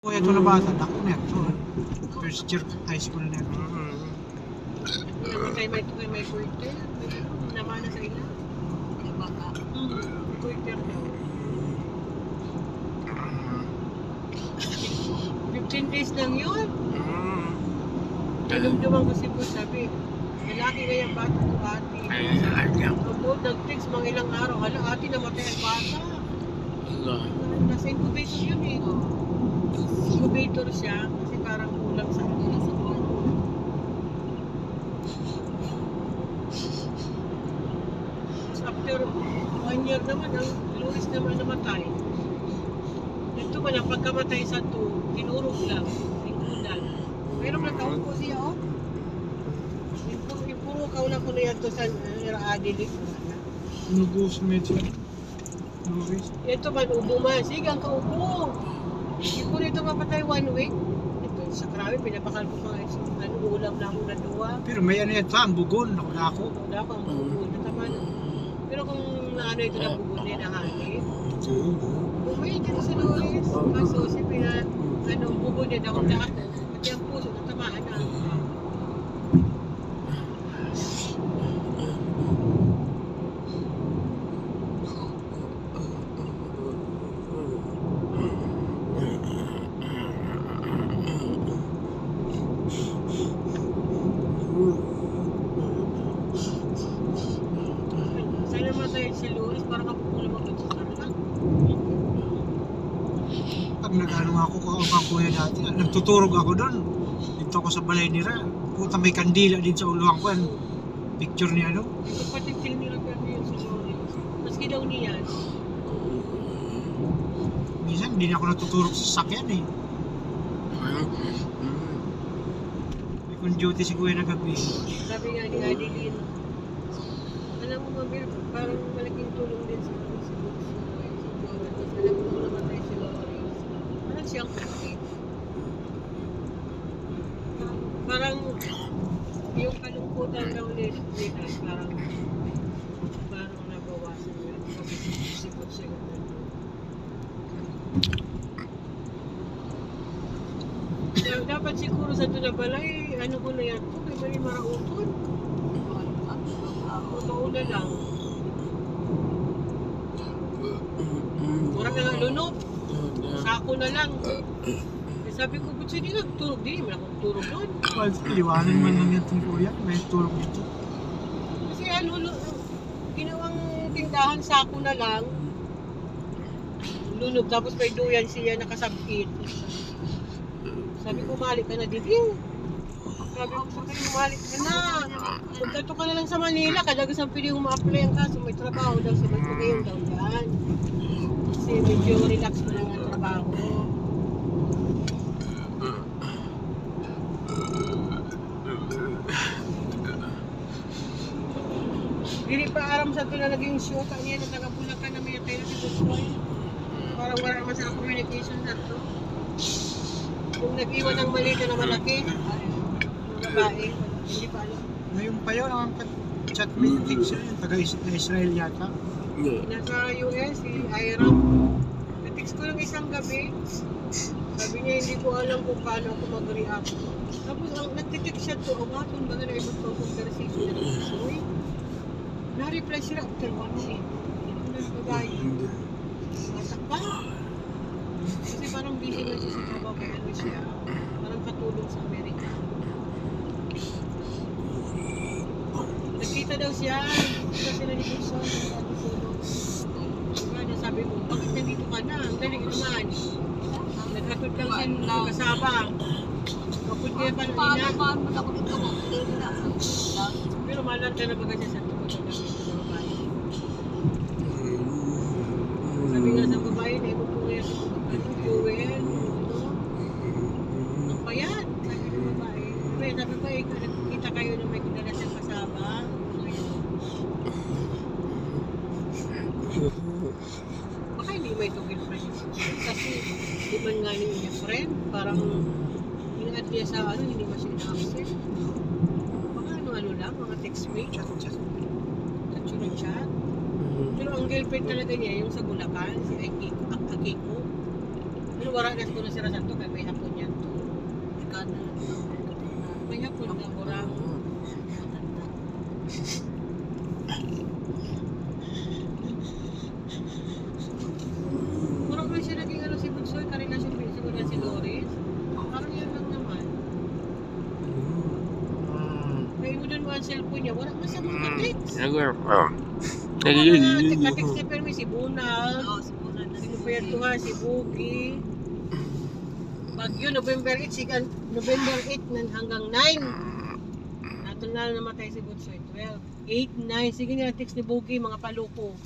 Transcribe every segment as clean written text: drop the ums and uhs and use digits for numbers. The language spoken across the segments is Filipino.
Kuya ito na bata, ako na ito. First year high school na ito. Kay may quarter. Naman na sa ila. Baka. Quarter daw. 15 days lang yun. Nalumduman ko si po sabi. Lalaki nga yung bata ko ate. Pagod, nag-text mga ilang araw. Hala, ate namatay ang bata. Nasa incubator yun eh. Incubator siya kasi parang kulang sa akin. After 1 year naman, ang Luis naman namatay. Ito man, ang pagkamatay sa 2, tinurog lang, lingkudan. Pero nagkaon ko siya, oh. Puro kauna ko na yan to sa adilik. Nugos medyo. Luis. Ito man, ubo man. Sige, ang kaubo. Hindi ko nito mapatay 1 week. Ito sa krabi, pinapakal ko pa ulam na ako na duwa. Pero may ano ito, ang bugon. Ako. Wala ko ang bugon. Natama na. Pero kung naano ito na bugon din, nahangin. Bumili ka na sa Luis. Kaso, si bugon din ako lahat. Pati ang puso, natamaan na. Sana matay si Luis, parang kapukulang ako sa sarila. Pag nag-ano ako ang kuya dati, nagtuturog ako doon. Dito ako sa balay nila. Puta may kandila din sa uluhan ko. Picture niya ano. Ito pati tinira ko yun si Luis. Maski daw niyan. Minsan hindi na ako natuturog sa sakyan eh. May kung duty si kuya na gabi. Sabi nga ni Adeline, alam mo Mabel, parang malaking tulong din sa Luis. Alam mo namatay si Loris. Parang siyang kapit. Parang yung kalungkutan daw nila, parang nabawasan yun. Sikot siya yung dapat siguro sa Tunabalay, ano ko na yan ito, kay Mali Marauton. Totoo na lang. Murang na lunod. Sako na lang. Eh, sabi ko, ba't hindi nagturog din? Wala akong turog doon. Well, liwanan man lang yung kuya. May turog dito. Kasi ginawang tindahan, sako na lang. Lunog, tapos may duyan siya nakasabit. Sabi ko, malik ka na din. Sabi ko, malik ka na. Magkato ka na lang sa Manila. Kadagas ang pili yung ma-apply ang kaso. May trabaho daw sa Magpagayon daw dyan. Kasi medyo relax mo lang ang trabaho. Dili pa aram sa ito na naging show. Kanya na taga-Bulacan na may tayo si Bukoy. Parang wala naman sa communication na ito. Kung nag-iwan ng malita na malaki, yung babae, hindi pa alam. Ngayon pa yun, ang chat meeting siya, taga-Israel yata. Nasa US, si Iram. Natext ko lang isang gabi. Sabi niya, hindi ko alam kung paano ako mag-react. Tapos, nagtitext siya to, awaton ba na ibang conversation na uy, na-reply sila after 1 week. Ano na babae? Masak pa. Kasi parang busy na siya sa trabaho, kaya ano siya, parang katulong sa Amerika. Nagkita daw siya, kita sila ni Gibson, diba, sabi mo, bakit nandito ka na? Ang galing naman. Nagkatod lang siya kasama. Kapag kaya pa nila. Pero malanta na baga siya sa tukod ng babae. Sabi nga sa babae, na ibo po ngayon sa Joel, ang bayan, sabi ng babae. Sabi ba, nakikita kayo na may kudala siyang kasama. Baka hindi may tugil pa niya. Kasi di man nga niya friend, parang ingat niya sa hindi ba siya na-accept. Baka ano lang, mga text-mate, chat. Chat. Pero ang girlfriend talaga niya, yung sa Bulacan, si Akiko. Pero wala na siguro si Rasanto kaya may hapon yan to. May hapon na murang. Murang ba siya naging ano si Bunsoy? Karelasyon ba siguro yan si Loris? Parang yan lang naman. Kaya mo dun mo ang cellphone niya, wala masya mga text. Text niya pero may si Bunal. Si Luperto ha, si Bugi. Bagyo, November 8, November 8 hanggang 9. Nato na namatay si Bunsoy, 12. 8, 9, sige nga text ni Bugi, mga paloko.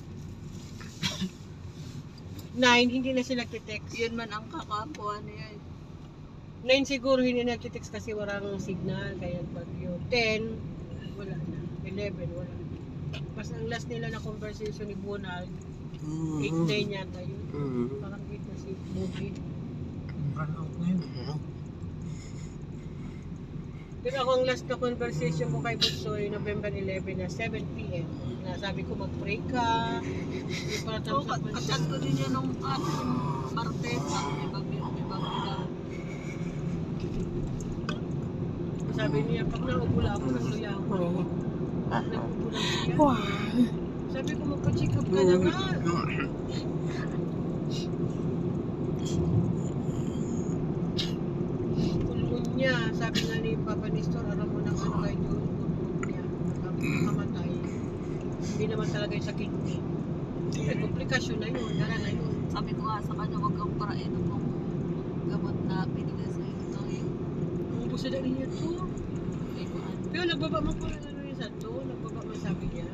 9, hindi na sila nagtitext. Yun man ang kakakuha niya. 9 siguro hindi na nagtitext kasi walang signal, kaya bagyo. 10, wala na. 11, wala na. Mas ang last nila na conversation ni Bunal, 8, 9 yata yun. Parang 8 na si Bugi. Run out na yun. Pero ako ang last na conversation ko kay Bunsoy, November 11 na 7 p.m. Na sabi ko mag-pray ka. Yung para So, tapos ako kachat ko din yun nung Martes. sabi niya, pag naubula ako, nagluya ako. Nagubula siya. Sabi ko, magpa-check up ka na nga. Pulmon niya, sabi nga ni Papa Nestor, alam mo nang ano kayo doon, pulmon niya. Nakamatay. Hindi naman talaga yung sa kidney. May komplikasyon na yun, dara na yun. Sabi ko nga sa kanya, huwag kang parain ng gamot na binigay sa ito. Ubus na rin niya to. Hindi ko ano. Pero nagbaba mo po ano yun sa to, nagbaba mo sabi niya.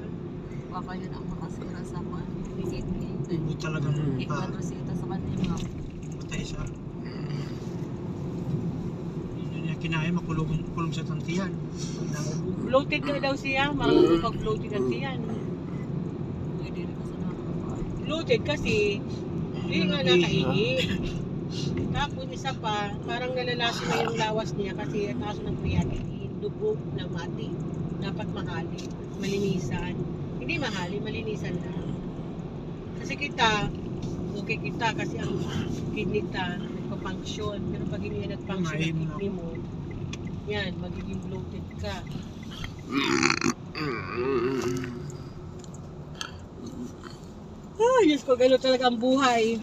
Baka yun ang makasira sa kidney. Ibo talagang Iwan resita sa kanya. patay siya. Hindi niya kinaya, makulong sa tantiyan. Bloated ka daw siya, marunong pag-bloated ang tiyan. Pwede rin kasi nakakapain. Bloated kasi, hindi nga nakaihi. Tapos isa pa, parang nalalaso na yung lawas niya kasi taas ng creatinine, dugo na mati. Dapat mahali, malinisan. Hindi mahali, malinisan lang. Kasi kita, okay kita kasi ang kidney ta, nagpa-function. Pero pag hindi na nag-function ang kidney mo, yan, magiging bloated ka. Diyos ko, gano'n talaga ang buhay.